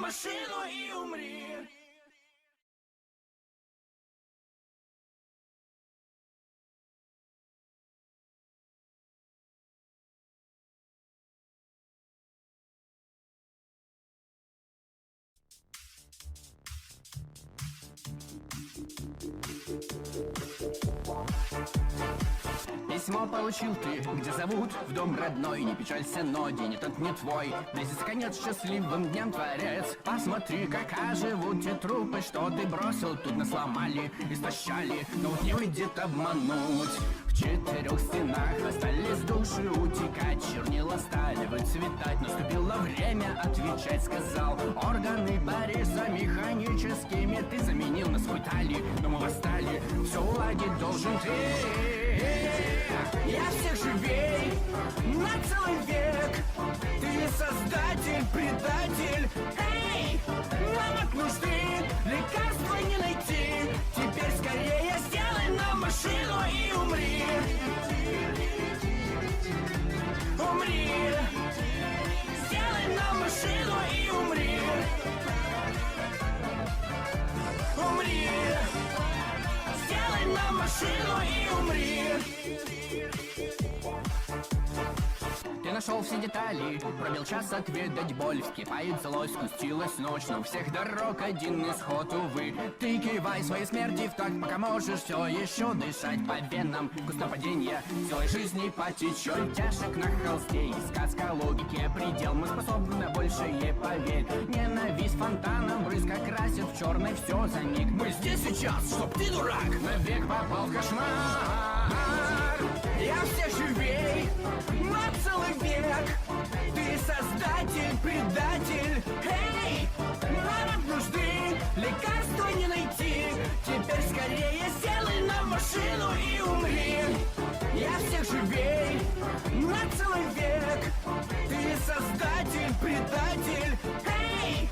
машину и умри. Письмо получил ты, где зовут в дом родной. Не печалься, но день этот не твой. Близится конец счастливым днем, творец. Посмотри, как оживут те трупы, что ты бросил. Тут нас сломали, истощали, но вот не выйдет обмануть. В четырех стенах остались души утекать, чернила стали выцветать. Наступило время отвечать, сказал. Органы Бориса механическими ты заменил на свой тали. Но мы восстали, все уладить должен ты. Я всех живей на целый век. Ты создатель, предатель. Эй, нам от нужды лекарства не найти. Теперь скорее сделай нам машину и умри. Умри. Сделай нам машину и умри. Умри. Сделай нам машину и умри. Ты нашел все детали, пробил час отведать боль. Вскипает злость, спустилась ночь, но у всех дорог один исход, увы. Ты кивай своей смерти в такт, пока можешь все еще дышать по венам. Густо паденье, силой жизни потечет. Тяжек на холсте и сказка логики предел. Мы способны на большее, поверь. Ненависть фонтаном брызг окрасит в черный все за миг. Мы здесь сейчас, чтоб ты, дурак, навек попал в кошмар. Я всех живей на целый век. Ты создатель, предатель. Эй, нам от нужды лекарства не найти. Теперь скорее сделай нам машину и умри. Я всех живей на целый век. Ты создатель, предатель. Эй,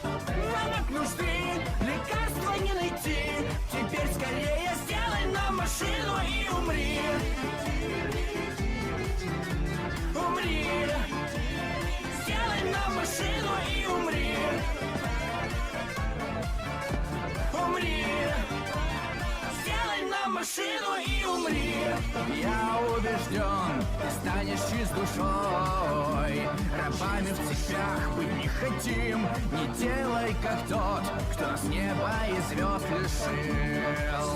нам от нужды лекарства не найти. Теперь скорее сделай нам машину и умри. Умри. Сделай нам машину и умри. Умри. Сделай нам машину и умри. Я убежден, ты станешь чист душой. Рабами в цепях быть не хотим. Не делай как тот, кто нас неба и звезд лишил.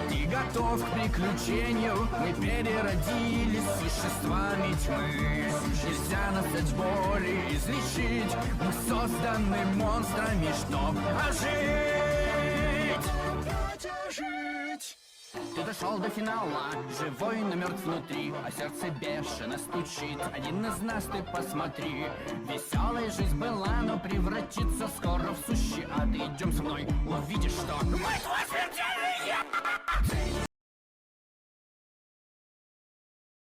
Ты готов к приключению. Мы переродились существами тьмы. Нельзя нас от боли излечить. Мы созданы монстрами, чтоб ожить. Ты дошел до финала, живой, но мертв внутри, а сердце бешено стучит. Один из нас, ты посмотри. Веселая жизнь была, но превратится скоро в сущий ад. Идем со мной, увидишь, что мы твой